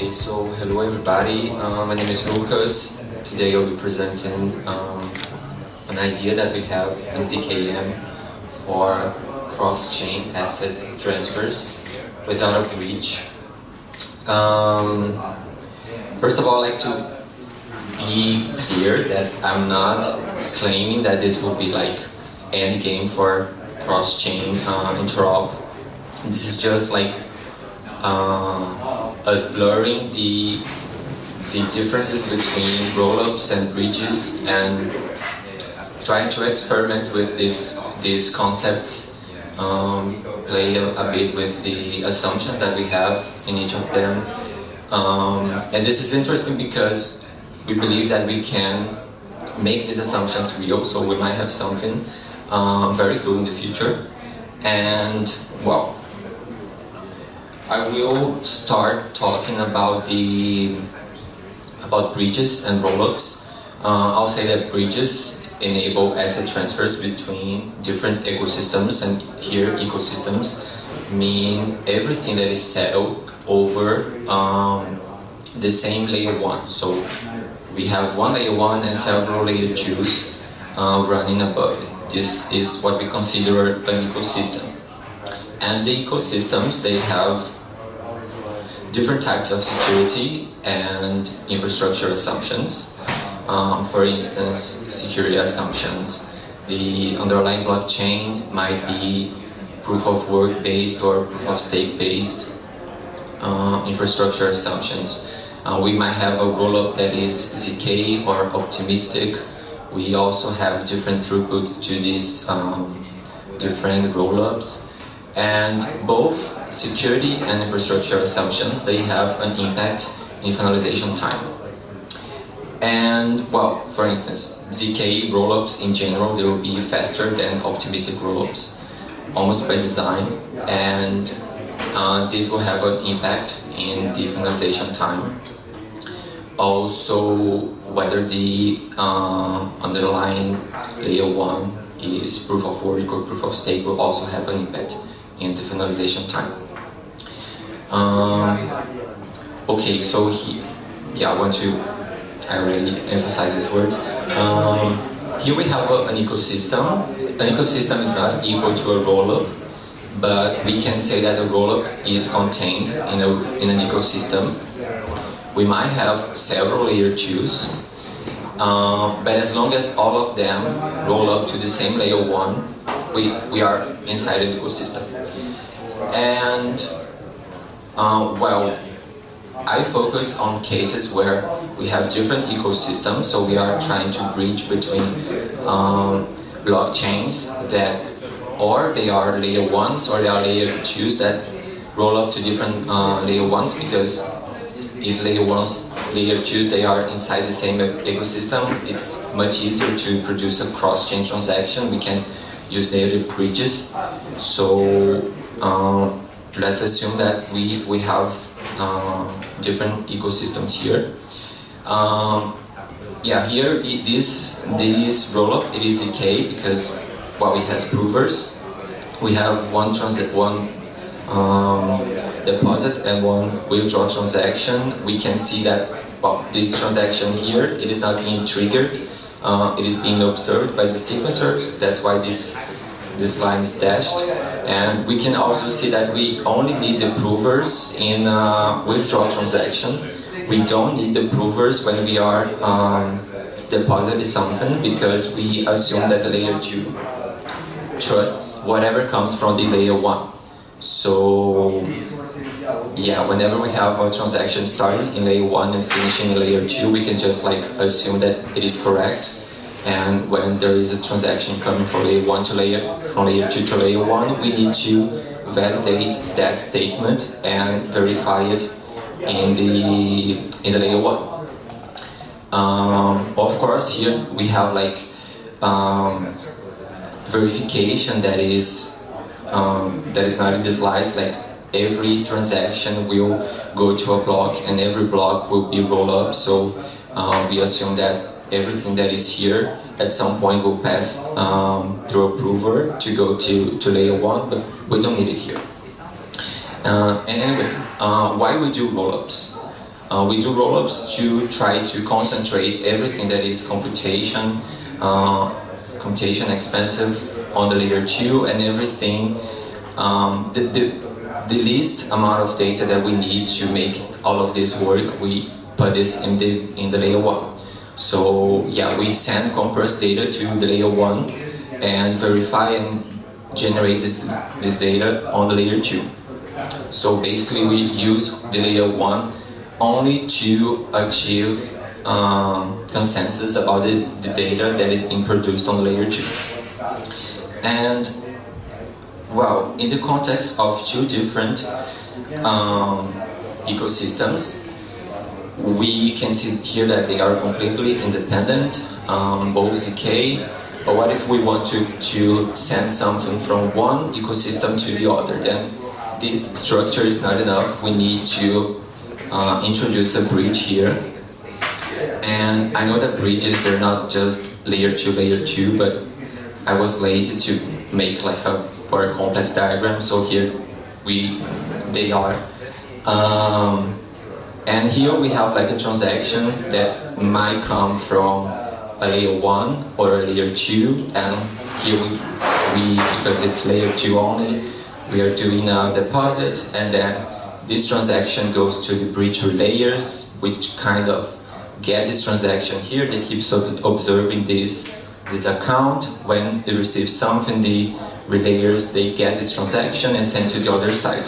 Okay, so hello everybody. My name is Lucas. Today I'll be presenting an idea that we have in ZKM for cross-chain asset transfers without a breach. First of all, I'd like to be clear that I'm not claiming that this will be like end game for cross-chain interop. This is just like us blurring the differences between rollups and bridges and trying to experiment with these concepts, play a bit with the assumptions that we have in each of them. And this is interesting because we believe that we can make these assumptions real, so we might have something very good in the future. And well, I will start talking about bridges and rollups. I'll say that bridges enable asset transfers between different ecosystems, and here ecosystems mean everything that is settled over the same layer 1. So we have one layer 1 and several layer 2s running above it. This is what we consider an ecosystem. And the ecosystems, they have different types of security and infrastructure assumptions. For instance, security assumptions. The underlying blockchain might be proof of work based or proof of stake based. Infrastructure assumptions. We might have a rollup that is ZK or optimistic. We also have different throughputs to these different rollups. And both security and infrastructure assumptions, they have an impact in finalization time. And well, for instance, ZK rollups in general, they will be faster than optimistic rollups, almost by design, and this will have an impact in the finalization time. Also, whether the underlying layer 1 is proof of work or proof of stake will also have an impact in the finalization time. Okay, so I already emphasized these words. Here we have an ecosystem. An ecosystem is not equal to a rollup, but we can say that a rollup is contained in an ecosystem. We might have several layer 2s, but as long as all of them roll up to the same layer 1, we are inside an ecosystem. And well, I focus on cases where we have different ecosystems, so we are trying to bridge between blockchains that or they are layer 1s or they are layer 2s that roll up to different layer 1s, because if layer 1s, layer 2s, they are inside the same ecosystem, it's much easier to produce a cross-chain transaction. We can use native bridges. So let's assume that we have different ecosystems here. Here this rollup, it is ZK because well, it has provers. We have one deposit and one withdraw transaction. We can see that well, this transaction here, it is not being triggered. It is being observed by the sequencers. That's why this line is dashed. And we can also see that we only need the provers in withdraw transaction. We don't need the provers when we are depositing something, because we assume that the layer 2 trusts whatever comes from the layer 1. So yeah, whenever we have a transaction starting in layer 1 and finishing in layer 2, we can just like assume that it is correct. And when there is a transaction coming from layer 1 to from layer 2 to layer 1, we need to validate that statement and verify it in the layer 1. Of course, here we have like verification that is not in the slides. Like every transaction will go to a block and every block will be rolled up. So we assume that everything that is here at some point will pass through a prover to go to layer 1, but we don't need it here. And anyway, why we do rollups? We do rollups to try to concentrate everything that is computation expensive on the layer 2, and everything, the least amount of data that we need to make all of this work, we put this in the layer 1. So yeah, we send compressed data to the layer 1 and verify and generate this data on the layer 2. So basically we use the layer 1 only to achieve consensus about the data that is being produced on the layer 2. And well, in the context of two different ecosystems, we can see here that they are completely independent, both ZK. But what if we want to send something from one ecosystem to the other? Then this structure is not enough. We need to introduce a bridge here. And I know that bridges, they're not just layer 2, but I was lazy to make like a more complex diagram, so here they are. And here we have like a transaction that might come from a layer 1 or a layer 2, and here we because it's layer 2 only, we are doing a deposit, and then this transaction goes to the bridge relayers, which kind of get this transaction here. They keep observing this account. When they receive something, the relayers, they get this transaction and send to the other side.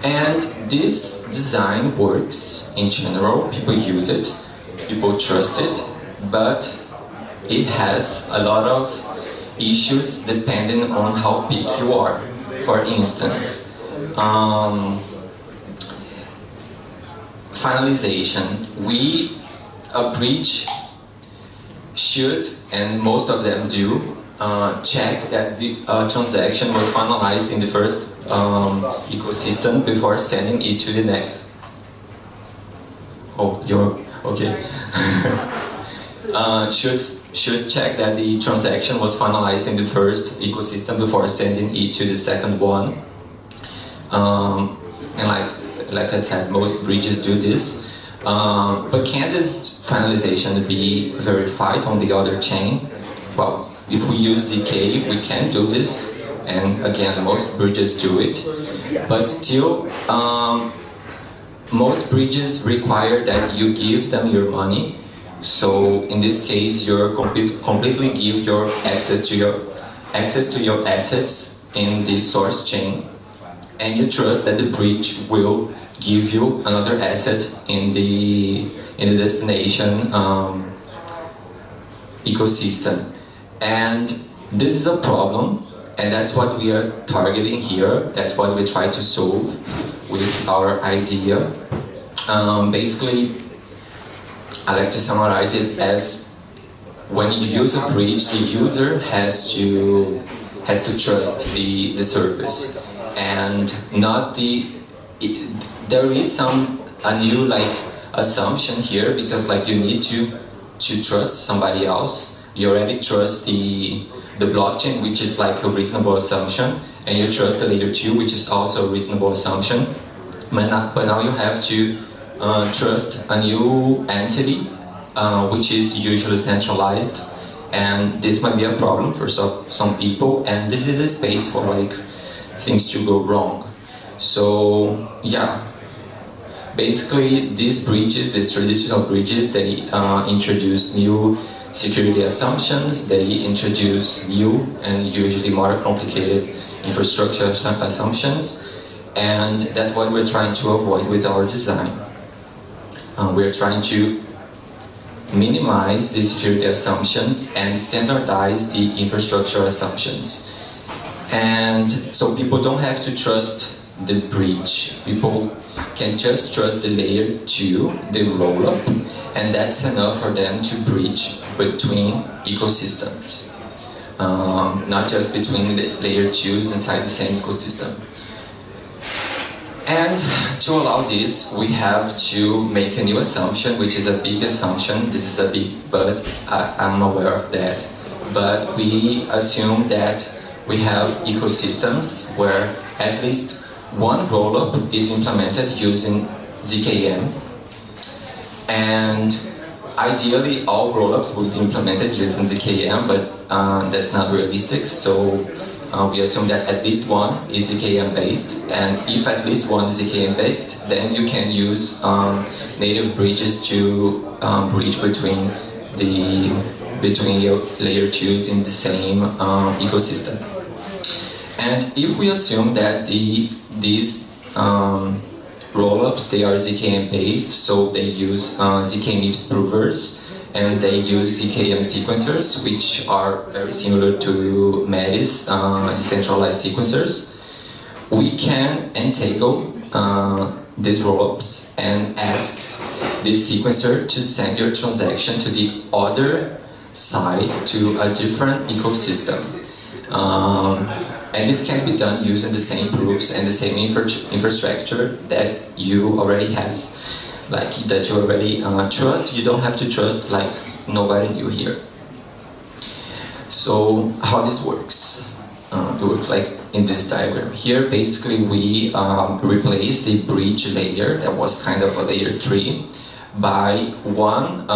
And this design works in general. People use it, people trust it, but it has a lot of issues depending on how big you are. For instance, finalization. A bridge should, and most of them do, check that the transaction was finalized in the first ecosystem before sending it to the next. Oh, you're okay. Should check that the transaction was finalized in the first ecosystem before sending it to the second one. And like I said, most bridges do this. But can this finalization be verified on the other chain? Well, if we use ZK, we can do this, and again, most bridges do it. But still, most bridges require that you give them your money. So in this case, you completely give your access to your assets in the source chain, and you trust that the bridge will give you another asset in the destination ecosystem. And this is a problem, and that's what we are targeting here. That's what we try to solve with our idea. Basically, I like to summarize it as when you use a bridge, the user has to trust the service, and not there is a new assumption here, because you need to trust somebody else. You already trust the blockchain, which is a reasonable assumption, and you trust the layer 2, which is also a reasonable assumption. But now you have to trust a new entity, which is usually centralized, and this might be a problem for some people, and this is a space for things to go wrong. So yeah, basically these traditional bridges, they introduce new security assumptions, they introduce new and usually more complicated infrastructure assumptions, and that's what we're trying to avoid with our design. We're trying to minimize the security assumptions and standardize the infrastructure assumptions. And so people don't have to trust the bridge. People can just trust the layer 2, the rollup, and that's enough for them to bridge between ecosystems, not just between the layer 2s inside the same ecosystem. And to allow this, we have to make a new assumption, which is a big assumption. This is a big but, I'm aware of that. But we assume that we have ecosystems where at least one rollup is implemented using ZKM, And ideally, all rollups would be implemented using ZKM, but that's not realistic. So we assume that at least one is ZKM based, and if at least one is ZKM based, then you can use native bridges to bridge between your layer 2s in the same ecosystem. And if we assume that these rollups, they are ZKM based, so they use ZKM provers, and they use ZKM sequencers, which are very similar to MEDI's decentralized sequencers. We can entangle these rollups and ask this sequencer to send your transaction to the other side, to a different ecosystem. And this can be done using the same proofs and the same infrastructure that you already have, like that you already trust. You don't have to trust like nobody new here. So how this works? It works like in this diagram. Here basically we replace the bridge layer that was kind of a layer 3 by one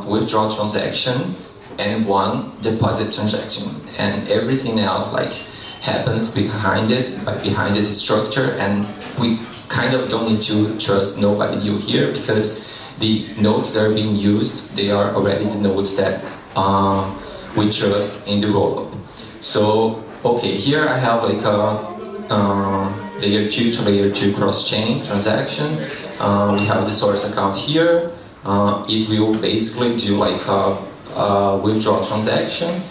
withdrawal transaction and one deposit transaction, and everything else like happens behind this structure, and we kind of don't need to trust nobody new here, because the nodes that are being used, they are already the nodes that we trust in the rollup. So okay, here I have like a layer 2 to layer 2 cross-chain transaction. We have the source account here. It will basically do like a withdrawal transaction.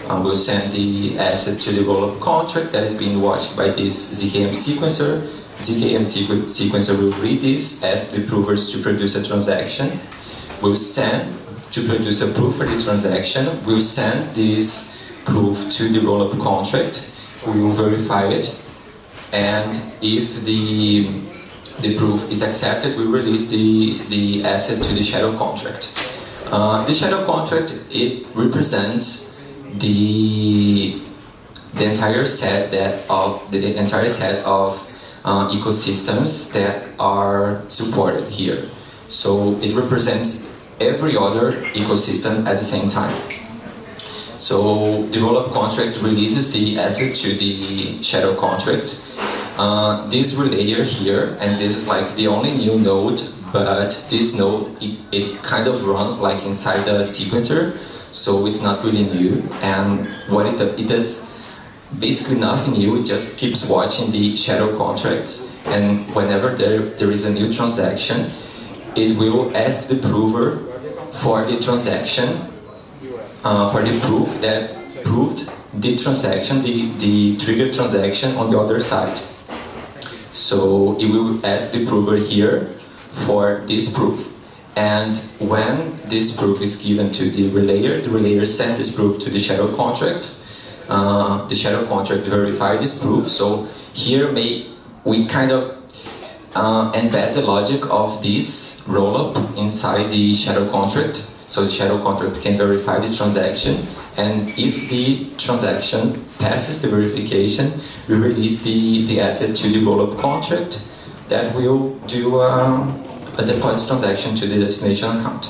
We'll send the asset to the rollup contract that is being watched by this ZKM sequencer. ZKM sequencer will read this, ask the provers to produce a transaction. We'll send to produce a proof for this transaction. We'll send this proof to the rollup contract. We will verify it, and if the proof is accepted, we release the asset to the shadow contract. The shadow contract, it represents the entire set of ecosystems that are supported here. So it represents every other ecosystem at the same time. So the rollup contract releases the asset to the shadow contract. This relayer here, and this is like the only new node, but this node, it kind of runs like inside the sequencer, so it's not really new. And what it does basically nothing new. It just keeps watching the shadow contracts, and whenever there is a new transaction, it will ask the prover for the transaction, for the proof that proved the transaction, the triggered transaction on the other side. So it will ask the prover here for this proof. And when this proof is given to the relayer sends this proof to the shadow contract. The shadow contract verifies this proof. So here we kind of embed the logic of this rollup inside the shadow contract. So the shadow contract can verify this transaction, and if the transaction passes the verification, we release the asset to the rollup contract that will do a deposit transaction to the destination account.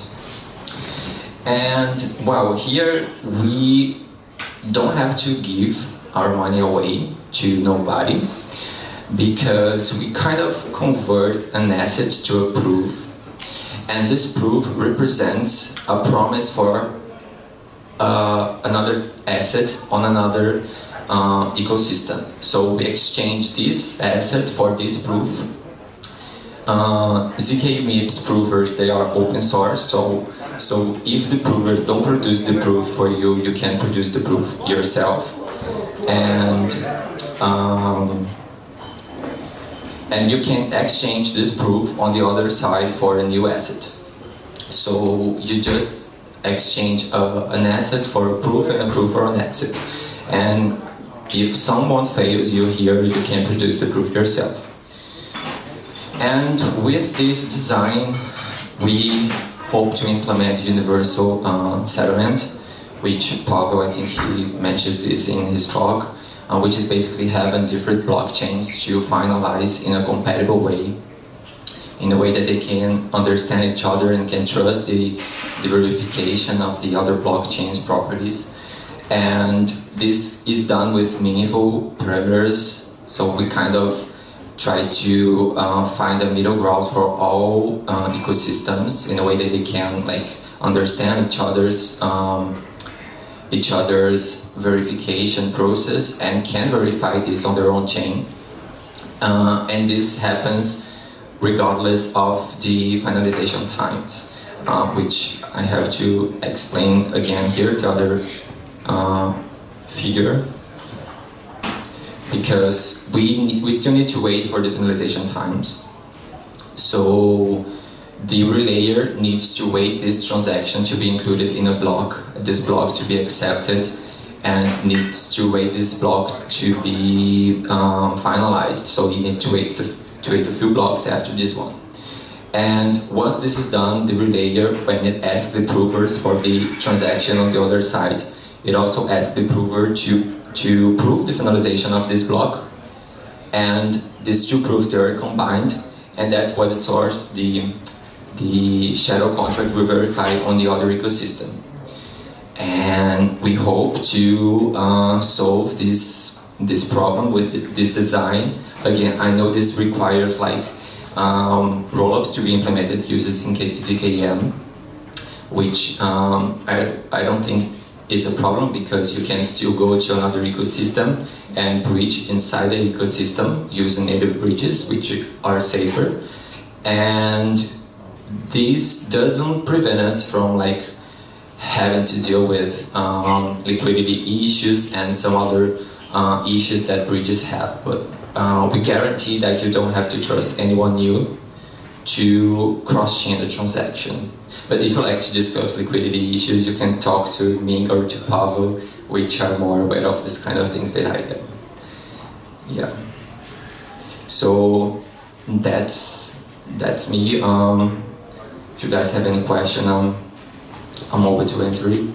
And well, here we don't have to give our money away to nobody, because we kind of convert an asset to a proof, and this proof represents a promise for another asset on another ecosystem. So we exchange this asset for this proof. ZKM provers, they are open source, so if the provers don't produce the proof for you, you can produce the proof yourself. And you can exchange this proof on the other side for a new asset. So you just exchange an asset for a proof and a proof for an asset. And if someone fails you here, you can produce the proof yourself. And with this design, we hope to implement universal settlement, which Pavel, I think he mentioned this in his talk, which is basically having different blockchains to finalize in a compatible way in a way that they can understand each other and can trust the verification of the other blockchain's properties. And this is done with meaningful parameters, so we kind of try to find a middle ground for all ecosystems in a way that they can like understand each other's verification process and can verify this on their own chain. And this happens regardless of the finalization times, which I have to explain again here, the other figure, because we still need to wait for the finalization times. So the relayer needs to wait this transaction to be included in a block, this block to be accepted, and needs to wait this block to be finalized. So you need to wait a few blocks after this one. And once this is done, the relayer, when it asks the provers for the transaction on the other side, it also asks the prover to prove the finalization of this block. And these two proofs, they are combined, and that's what the source, the shadow contract will verify on the other ecosystem. And we hope to solve this problem with this design. Again, I know this requires like rollups to be implemented using ZKM, which I don't think is a problem, because you can still go to another ecosystem and bridge inside the ecosystem using native bridges, which are safer. And this doesn't prevent us from like having to deal with liquidity issues and some other issues that bridges have, but we guarantee that you don't have to trust anyone new to cross-chain the transaction. But if you like to discuss liquidity issues, you can talk to me or to Pavel, which are more aware of this kind of things than I am. Yeah. So that's me. If you guys have any question, I'm open to answer it.